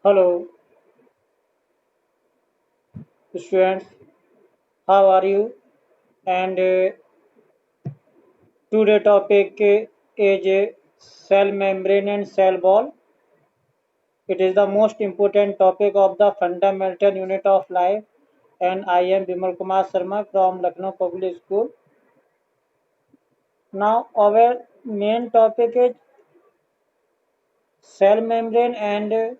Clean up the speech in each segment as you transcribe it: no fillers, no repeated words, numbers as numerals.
Hello, students. How are you? And today topic is cell membrane and cell wall. It is the most important topic of the fundamental unit of life. And I am Bimal Kumar Sharma from Lucknow Public School. Now our main topic is cell membrane and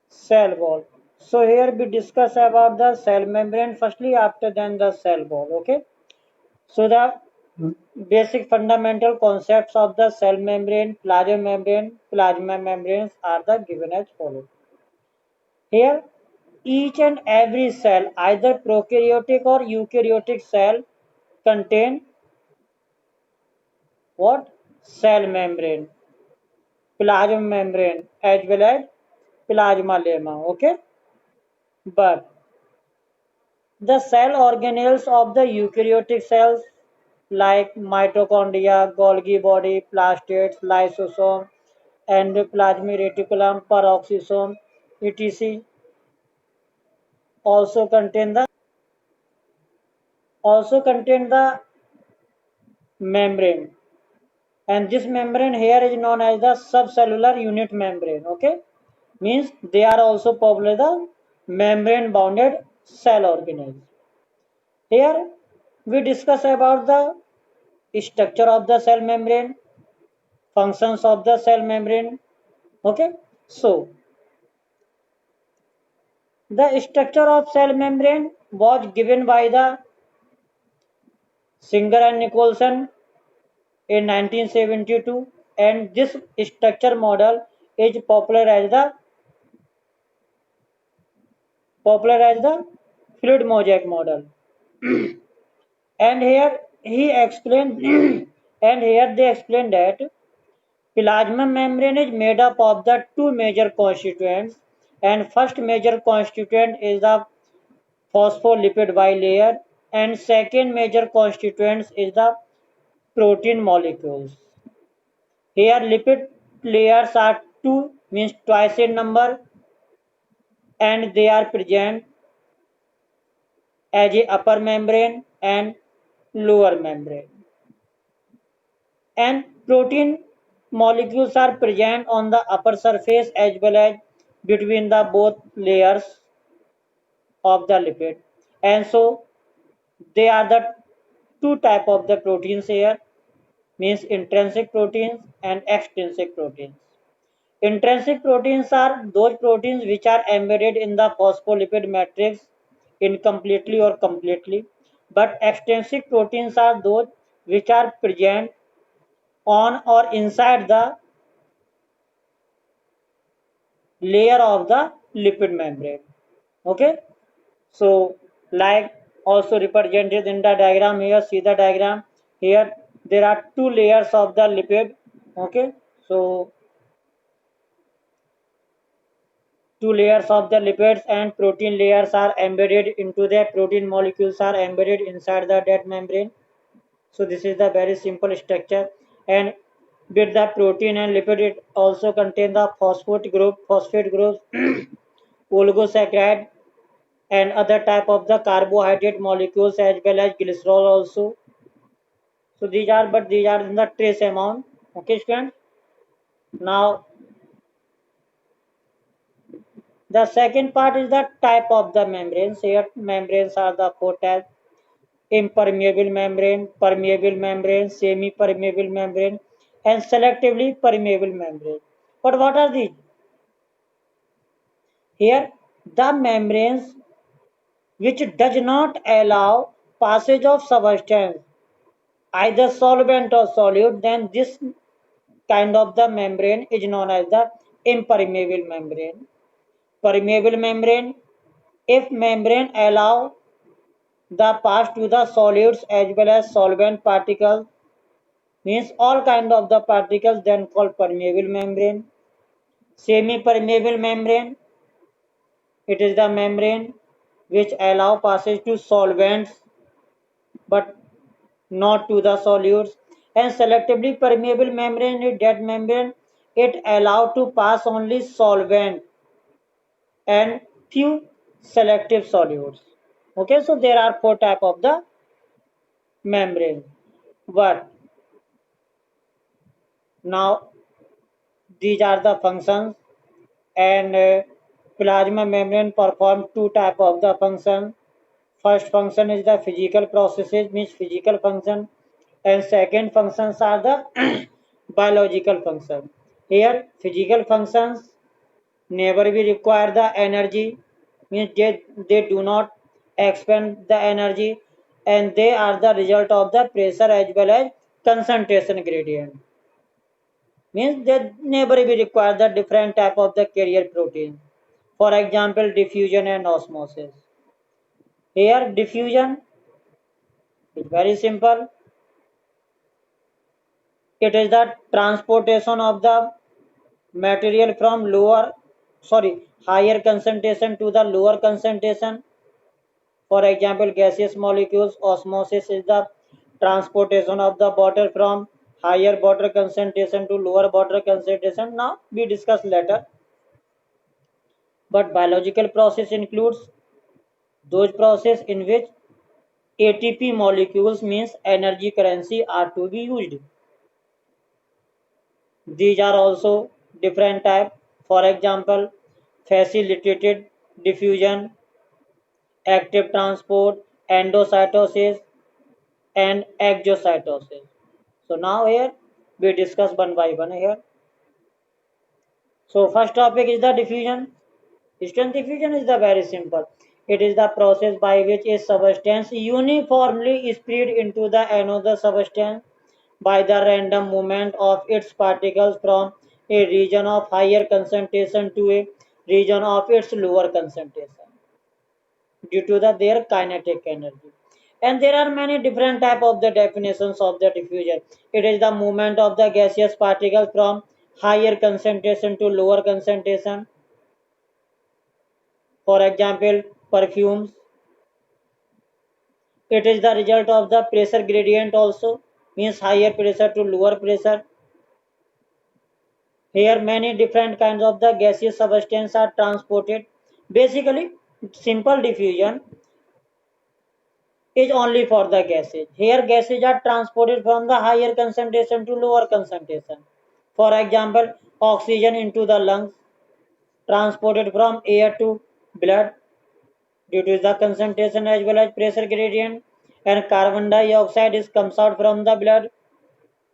cell wall. So here we discuss about the cell membrane firstly, after then the cell wall. Okay. So the basic fundamental concepts of the cell membrane, plasma membranes are the given as follows. Here, each and every cell, either prokaryotic or eukaryotic cell, contain what? Cell membrane, plasma membrane, as well as plasma lemma. Okay, but the cell organelles of the eukaryotic cells like mitochondria, Golgi body, plastids, lysosome, endoplasmic reticulum, peroxisome, etc. also contain the membrane, and this membrane here is known as the subcellular unit membrane. Okay, means they are also probably the membrane bounded cell organelles. Here we discuss about the structure of the cell membrane, functions of the cell membrane. Okay, so the structure of cell membrane was given by the Singer and Nicholson in 1972, and this structure model is popular as the fluid mosaic model. And here he explained and here they explained that plasma membrane is made up of the two major constituents, and first major constituent is the phospholipid bilayer, and second major constituent is the protein molecules. Here lipid layers are two, means twice in number, and they are present as a upper membrane and lower membrane. And protein molecules are present on the upper surface as well as between the both layers of the lipid. And so they are the two type of the proteins here, means intrinsic proteins and extrinsic proteins. Intrinsic proteins are those proteins which are embedded in the phospholipid matrix incompletely or completely, but extrinsic proteins are those which are present on or inside the layer of the lipid membrane. Okay, so like also represented in the diagram here, see the diagram here, there are two layers of the lipid. Okay, so two layers of the lipids and protein layers are embedded into the protein molecules are embedded inside the dead membrane. So this is the very simple structure, and with the protein and lipid it also contain the phosphate groups, oligosaccharide, and other type of the carbohydrate molecules as well as glycerol also. So these are in the trace amount. Okay, students. Now the second part is the type of the membranes. Here membranes are the four types: impermeable membrane, permeable membrane, semi-permeable membrane, and selectively permeable membrane. But what are these? Here, the membranes which does not allow passage of substance, either solvent or solute, then this kind of the membrane is known as the impermeable membrane. Permeable membrane, if membrane allow the pass to the solids as well as solvent particles, means all kind of the particles, then called permeable membrane. Semi permeable membrane, it is the membrane which allow passage to solvents but not to the solutes. And selectively permeable membrane is that membrane it allowed to pass only solvent and few selective solutes. Okay, so there are four type of the membrane. But now these are the functions, and plasma membrane perform two type of the function. First function is the physical processes, means physical function, and second functions are the biological function. Here physical functions never we require the energy, means they do not expend the energy, and they are the result of the pressure as well as concentration gradient, means they never we require the different type of the carrier protein. For example, diffusion and osmosis. Here diffusion is very simple. It is the transportation of the material from higher concentration to the lower concentration. For example, gaseous molecules. Osmosis is the transportation of the water from higher water concentration to lower water concentration. Now we discuss later. But biological process includes those process in which ATP molecules, means energy currency, are to be used. These are also different type. For example, facilitated diffusion, active transport, endocytosis, and exocytosis. So now here we discuss one by one here. So first topic is the diffusion. Instant diffusion is the very simple. It is the process by which a substance uniformly is spread into the another substance by the random movement of its particles from a region of higher concentration to a region of its lower concentration due to their kinetic energy. And there are many different type of the definitions of the diffusion. It is the movement of the gaseous particles from higher concentration to lower concentration. For example, perfumes. It is the result of the pressure gradient also, means higher pressure to lower pressure. Here many different kinds of the gaseous substances are transported. Basically, simple diffusion is only for the gases. Here gases are transported from the higher concentration to lower concentration. For example, oxygen into the lungs, transported from air to blood due to the concentration as well as pressure gradient, and carbon dioxide is comes out from the blood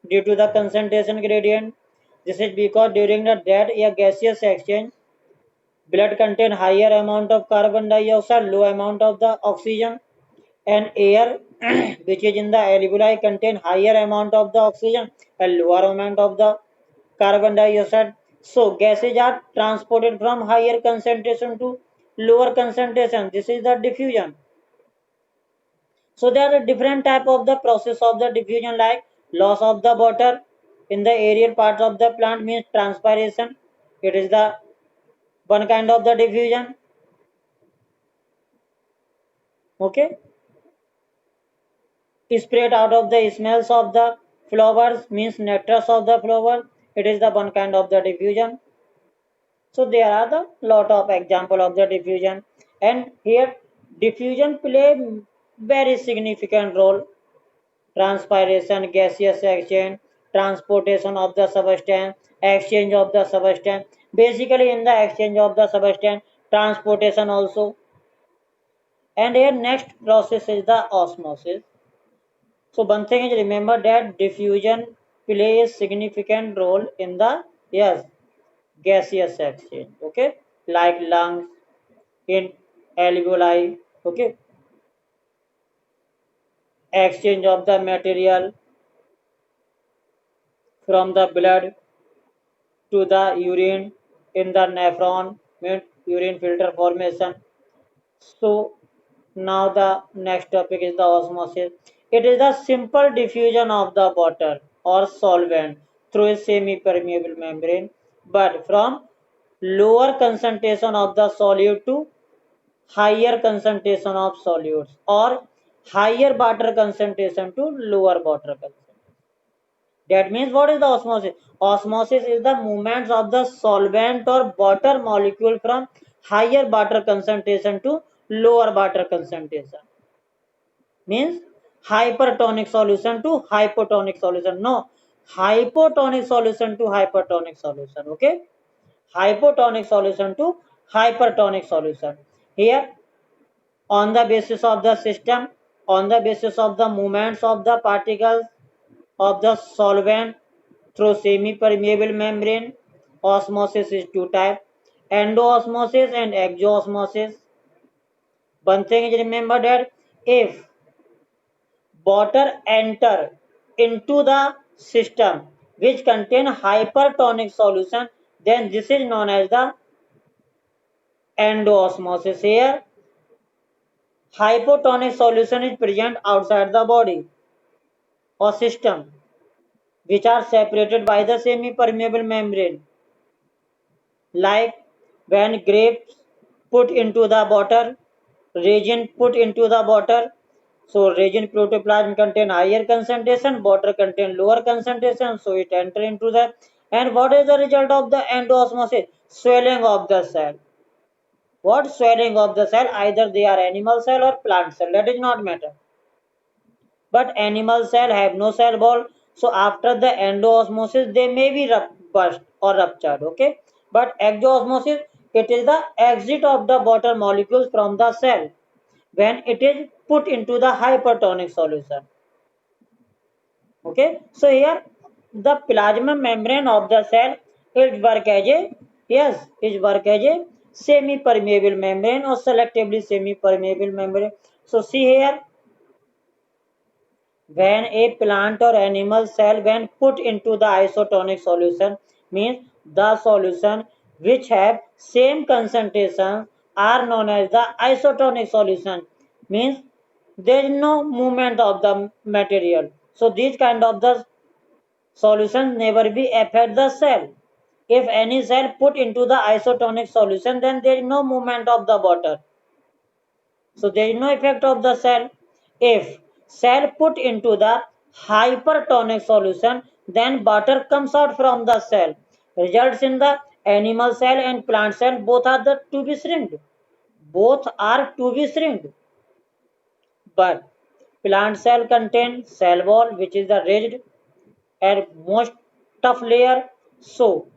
due to the concentration gradient. This is because during the dead a gaseous exchange, blood contain higher amount of carbon dioxide, low amount of the oxygen, and air which is in the alveoli contain higher amount of the oxygen and lower amount of the carbon dioxide. So gases are transported from higher concentration to lower concentration. This is the diffusion. So there are different type of the process of the diffusion, like loss of the water in the aerial part of the plant, means transpiration. It is the one kind of the diffusion. Okay, spread out of the smells of the flowers, means nectars of the flower. It is the one kind of the diffusion. So there are the lot of example of the diffusion, and here diffusion play very significant role. Transpiration, gaseous exchange, transportation of the substance, exchange of the substance. Basically, in the exchange of the substance, transportation also. And here next process is the osmosis. So one thing is, remember that diffusion plays a significant role in the, yes, gaseous exchange. Okay, like lungs, in alveoli. Okay, exchange of the material from the blood to the urine in the nephron, means urine filter formation. So now the next topic is the osmosis. It is the simple diffusion of the water or solvent through a semi-permeable membrane, but from lower concentration of the solute to higher concentration of solutes, or higher water concentration to lower water concentration. That means what is the osmosis? Osmosis is the movements of the solvent or water molecule from higher water concentration to lower water concentration. Means hypertonic solution to hypotonic solution. No, hypotonic solution to hypertonic solution. Okay, hypotonic solution to hypertonic solution. Here, on the basis of the system, on the basis of the movements of the particles of the solvent through semi-permeable membrane, osmosis is two types: endoosmosis and exoosmosis. One thing is remember that if water enter into the system which contain hypertonic solution, then this is known as the endoosmosis. Here, hypotonic solution is present outside the body or system, which are separated by the semi-permeable membrane, like when grapes put into the water, resin put into the water. So resin protoplasm contain higher concentration, water contain lower concentration, so it enter into the, and what is the result of the endoosmosis? Swelling of the cell. What swelling of the cell? Either they are animal cell or plant cell, that is not matter. But animal cell have no cell wall, so after the endoosmosis they may be burst or ruptured. Okay, but exoosmosis, it is the exit of the water molecules from the cell when it is put into the hypertonic solution. Okay, so here the plasma membrane of the cell is work as a, yes, is work as a semi permeable membrane or selectively semi permeable membrane. So see here, when a plant or animal cell when put into the isotonic solution, means the solution which have same concentration are known as the isotonic solution, means there is no movement of the material, so these kind of the solutions never be affect the cell. If any cell put into the isotonic solution, then there is no movement of the water, so there is no effect of the cell. If cell put into the hypertonic solution, then water comes out from the cell. Results in the animal cell and plant cell both are the to be shrinked. Both are to be shrinked. But plant cell contain cell wall which is the rigid and most tough layer, so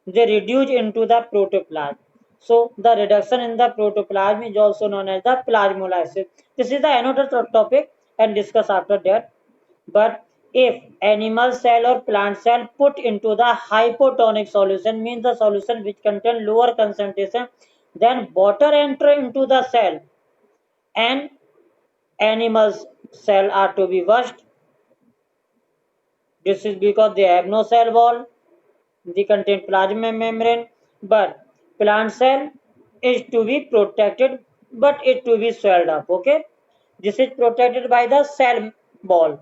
they reduce into the protoplasm. So the reduction in the protoplasm is also known as the plasmolysis. This is the another topic and discuss after that. But if animal cell or plant cell put into the hypotonic solution, means the solution which contain lower concentration, then water enter into the cell and animals cell are to be washed. This is because they have no cell wall, they contain plasma membrane, but plant cell is to be protected, but it to be swelled up. Okay, this is protected by the cell wall.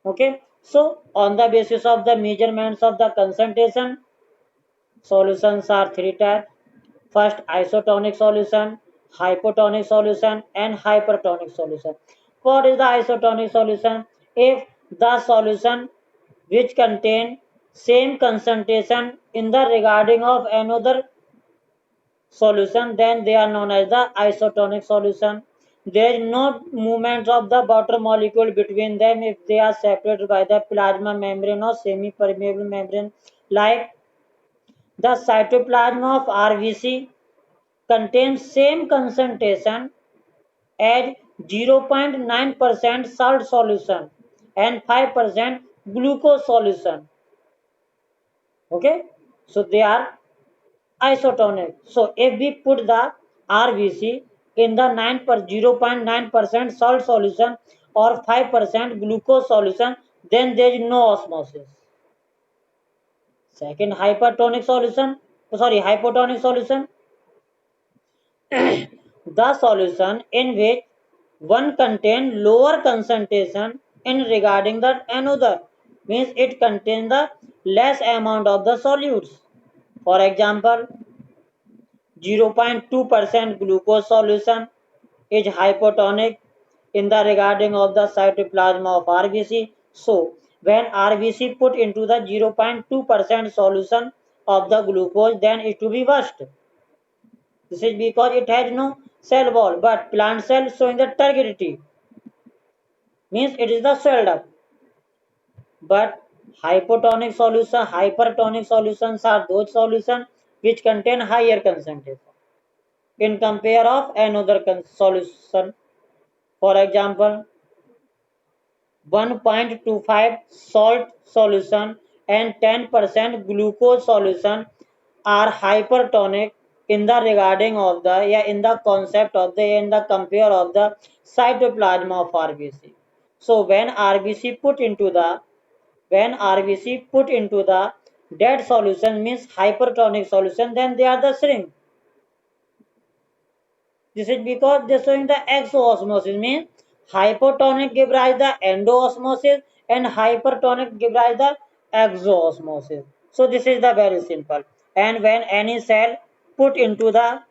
Okay, so on the basis of the measurements of the concentration, solutions are three types. First, isotonic solution, hypotonic solution, and hypertonic solution. What is the isotonic solution? If the solution which contain same concentration in the regarding of another solution, then they are known as the isotonic solution. There is no movement of the water molecule between them if they are separated by the plasma membrane or semi permeable membrane, like the cytoplasm of RBC contains same concentration as 0.9% salt solution and 5% glucose solution. Okay, so they are isotonic. So if we put the RBC in the 0.9% salt solution or 5% glucose solution, then there is no osmosis. Second, hypotonic solution, the solution in which one contain lower concentration in regarding the another, means it contains the less amount of the solutes. For example, 0.2% glucose solution is hypotonic in the regarding of the cytoplasm of RBC. So When RBC put into the 0.2% solution of the glucose, then it to be washed. This is because it has no cell wall, but plant cell showing the turgidity means it is the swelled up. But hypertonic solutions are those solutions which contain higher concentration in compare of another solution. For example, 1.25 salt solution and 10% glucose solution are hypertonic in the regarding of the in the concept of the in the compare of the cytoplasm of RBC. So when RBC put into the dead solution means hypertonic solution, then they are the shrink. This is because they are showing the exoosmosis means hypotonic give rise the endoosmosis and hypertonic give rise the exoosmosis. So this is the very simple. And when any cell put into the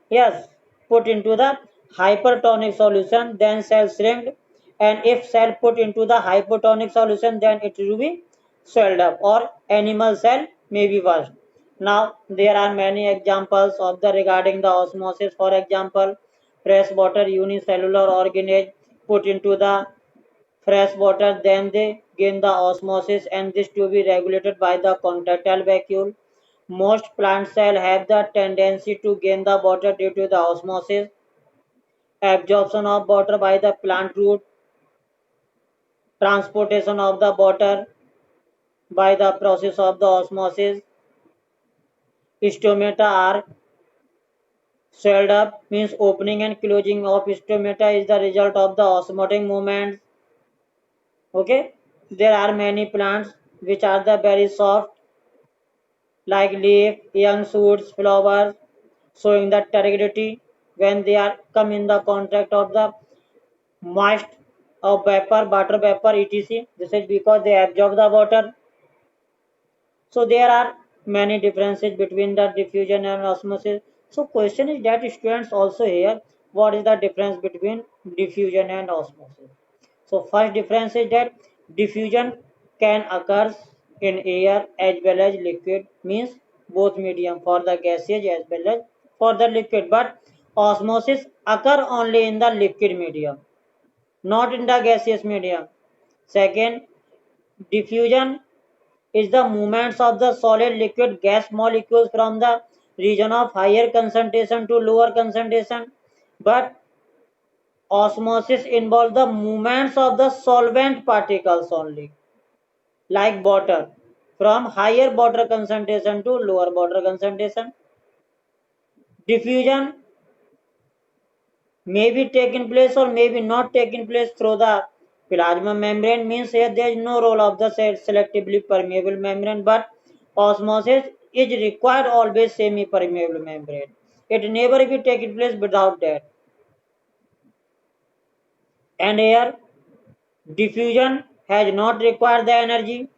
put into the hypertonic solution, then cell shrink. And if cell put into the hypotonic solution, then it will be swelled up or animal cell may be washed. Now there are many examples of the regarding the osmosis. For example, fresh water unicellular organism put into the fresh water, then they gain the osmosis, and this to be regulated by the contractile vacuole. Most plant cells have the tendency to gain the water due to the osmosis, absorption of water by the plant root, transportation of the water by the process of the osmosis. Stomata are swelled up means opening and closing of stomata is the result of the osmotic movements. Okay, there are many plants which are the very soft like leaf, young shoots, flowers, showing the turbidity when they are come in the contact of the moist of vapor, water vapor, etc. This is because they absorb the water. So there are many differences between the diffusion and osmosis. So question is that students also here, what is the difference between diffusion and osmosis? So first difference is that diffusion can occur in air as well as liquid, means both medium for the gaseous as well as for the liquid. But osmosis occur only in the liquid medium, not in the gaseous medium. Second, diffusion is the movements of the solid liquid gas molecules from the region of higher concentration to lower concentration. But osmosis involves the movements of the solvent particles only, like water, from higher water concentration to lower water concentration. Diffusion may be taking place or may be not taking place through the plasma membrane, means here there is no role of the selectively permeable membrane, but osmosis is required always semi permeable membrane. It never be taking place without that. And here diffusion has not required the energy,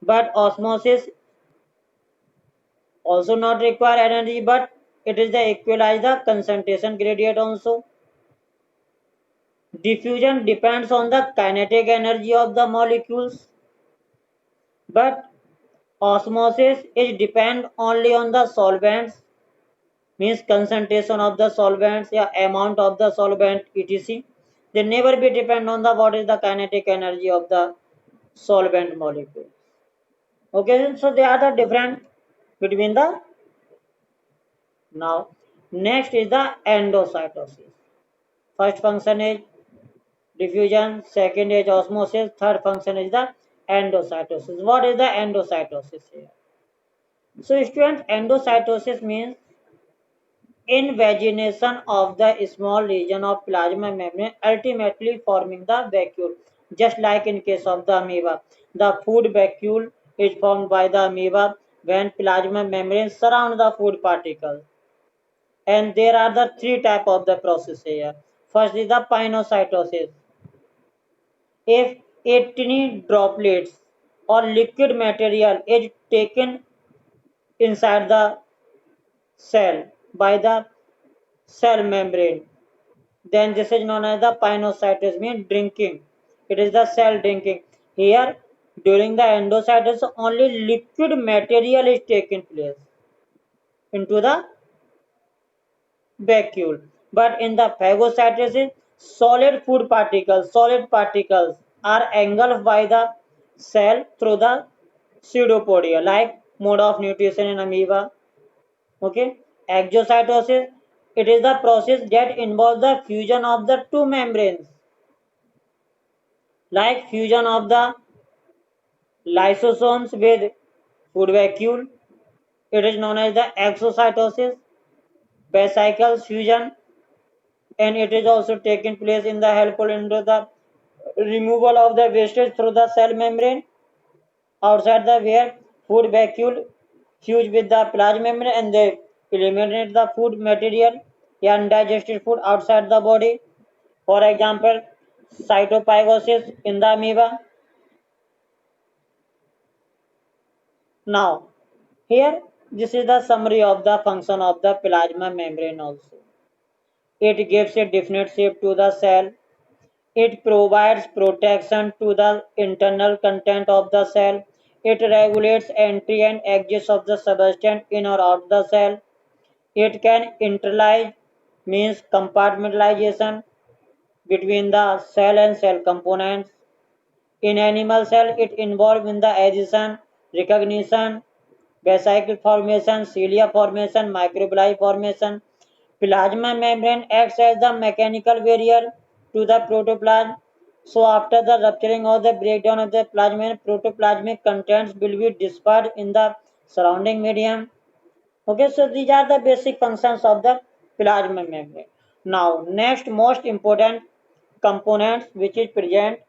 but osmosis also not require energy, but it is the equalize the concentration gradient also. Diffusion depends on the kinetic energy of the molecules, but osmosis is depend only on the solvents, means concentration of the solvents, amount of the solvent, etc. They never be depend on the what is the kinetic energy of the solvent molecule. Okay, so they are the different between the now. Next is the endocytosis. First function is diffusion, second is osmosis, third function is the endocytosis. What is the endocytosis here? So student, endocytosis means invagination of the small region of plasma membrane, ultimately forming the vacuole. Just like in case of the amoeba, the food vacuole is formed by the amoeba when plasma membranes surround the food particles. And there are the three type of the process here. First is the pinocytosis. If a tiny droplets or liquid material is taken inside the cell by the cell membrane, then this is known as the pinocytosis, means drinking. It is the cell drinking. Here During the endocytosis, only liquid material is taking place into the vacuole. But in the phagocytosis, solid particles are engulfed by the cell through the pseudopodia, like mode of nutrition in amoeba. Okay, exocytosis. It is the process that involves the fusion of the two membranes, like fusion of the lysosomes with food vacuole. It is known as the exocytosis. Vesicles fusion, and it is also taking place in the helpful into the removal of the wastage through the cell membrane outside the where food vacuole fuse with the plasma membrane and they eliminate the food material and undigested food outside the body. For example, cytophagosis in the amoeba. Now, here this is the summary of the function of the plasma membrane also. It gives a definite shape to the cell. It provides protection to the internal content of the cell. It regulates entry and exit of the substance in or out the cell. It can internalize, means compartmentalization between the cell and cell components. In animal cell, it involves in the adhesion, recognition, vesicle formation, cilia formation, microvilli formation. Plasma membrane acts as the mechanical barrier to the protoplasm. So after the rupturing or the breakdown of the plasma, protoplasmic contents will be dispersed in the surrounding medium. Okay, so these are the basic functions of the plasma membrane. Now, next most important components which is present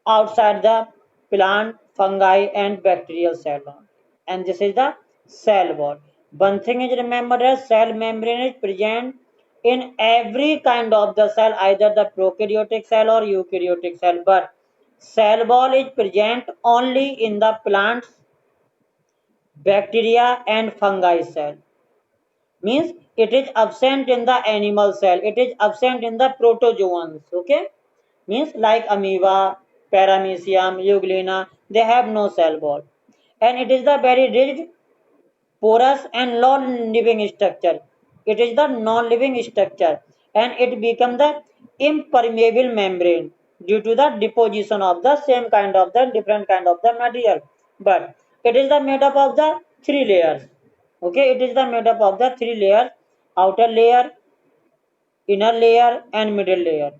outside the plant, fungi, and bacterial cell wall. And this is the cell wall. One thing is remember that cell membrane is present in every kind of the cell, either the prokaryotic cell or eukaryotic cell, but cell wall is present only in the plants, bacteria, and fungi cell. Means it is absent in the animal cell, it is absent in the protozoans. Okay, means like amoeba, paramecium, euglena, they have no cell wall, and it is the very rigid, porous, and non-living structure. It is the non-living structure, and it becomes the impermeable membrane due to the deposition of the same kind of the different kind of the material. But it is the made up of the three layers. Okay, it is the made up of the three layers: outer layer, inner layer, and middle layer.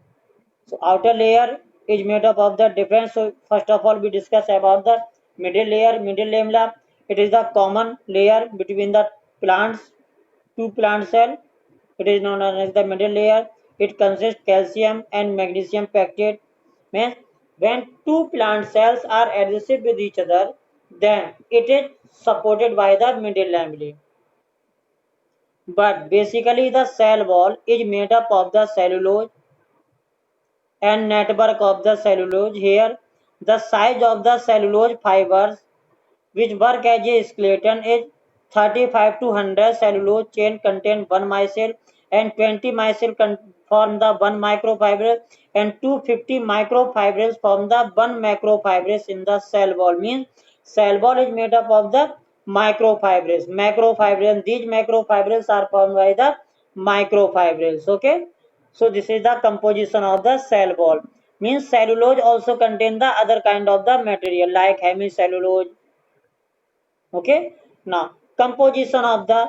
So outer layer is made up of the different. So first of all, we discuss about the middle layer. Middle layer, it is the common layer between the plants, two plant cell. It is known as the middle layer. It consists calcium and magnesium pectate. Means when two plant cells are adhesive with each other, then it is supported by the middle lamellae. But basically, the cell wall is made up of the cellulose and network of the cellulose. Here, the size of the cellulose fibers which work as a skeleton is 35 to 100 cellulose chain contain one micelle, and 20 micelle form the one microfibril, and 250 microfibrils form the one macrofibrils in the cell wall. Means cell wall is made up of the macrofibrils. These macrofibrils are formed by the microfibrils. Okay, so this is the composition of the cell wall. Means cellulose also contain the other kind of the material like hemicellulose. Okay, now composition of the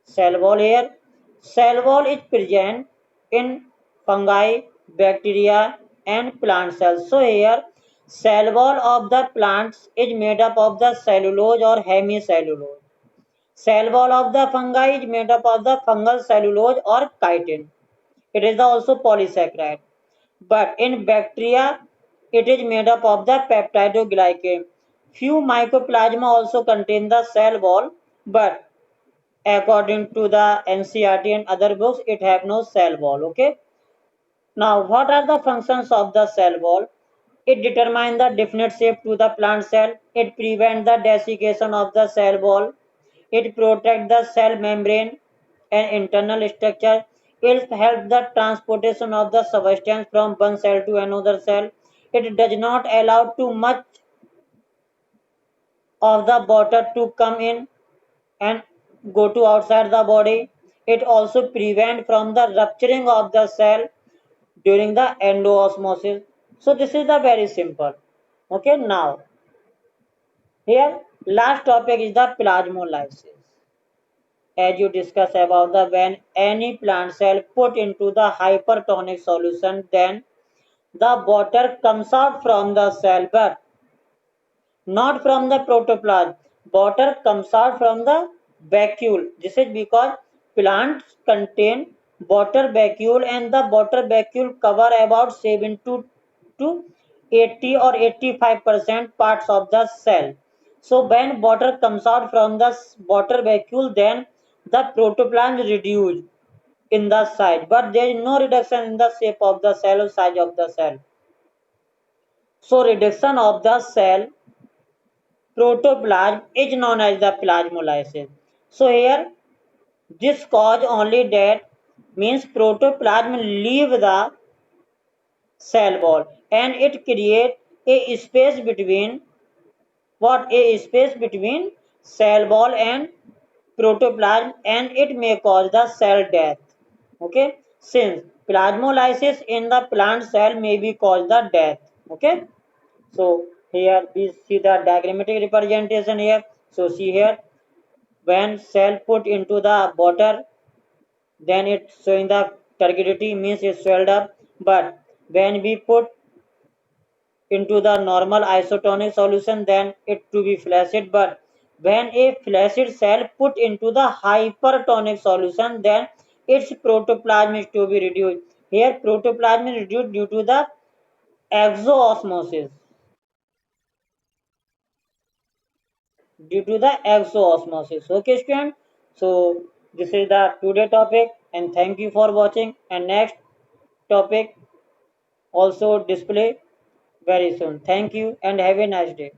cell wall here. Cell wall is present in fungi, bacteria, and plant cells. So here, cell wall of the plants is made up of the cellulose or hemicellulose. Cell wall of the fungi is made up of the fungal cellulose or chitin. It is also polysaccharide. But in bacteria, it is made up of the peptidoglycan. Few mycoplasma also contain the cell wall, but according to the NCERT and other books, it have no cell wall. Okay. Now, what are the functions of the cell wall? It determines the definite shape to the plant cell. It prevents the desiccation of the cell wall. It protects the cell membrane and internal structure. It helps the transportation of the substance from one cell to another cell. It does not allow too much of the water to come in and go to outside the body. It also prevent from the rupturing of the cell during the endoosmosis. So this is the very simple. Okay, now here last topic is the plasmolysis. As you discuss about the when any plant cell put into the hypertonic solution, then the water comes out from the cell, but not from the protoplasm. Water comes out from the vacuole. This is because plants contain water vacuole, and the water vacuole cover about 70 to 80 or 85% parts of the cell. So when water comes out from the water vacuole, then the protoplasm is reduced in the size, but there is no reduction in the shape of the cell or size of the cell. So reduction of the cell protoplasm is known as the plasmolysis. So here this cause only that means protoplasm leave the cell wall and it create a space between what a space between cell wall and protoplasm, and it may cause the cell death. Okay, since plasmolysis in the plant cell may be cause the death. Okay, so here we see the diagrammatic representation here. So see here, when cell put into the water, then it's showing the turgidity means it's swelled up, but when we put into the normal isotonic solution, then it to be flaccid. But when a flaccid cell put into the hypertonic solution, then its protoplasm is to be reduced. Here protoplasm is reduced due to the exoosmosis. Due to the exoosmosis. Okay, student. So this is the today topic, and thank you for watching. And next topic also display very soon. Thank you and have a nice day.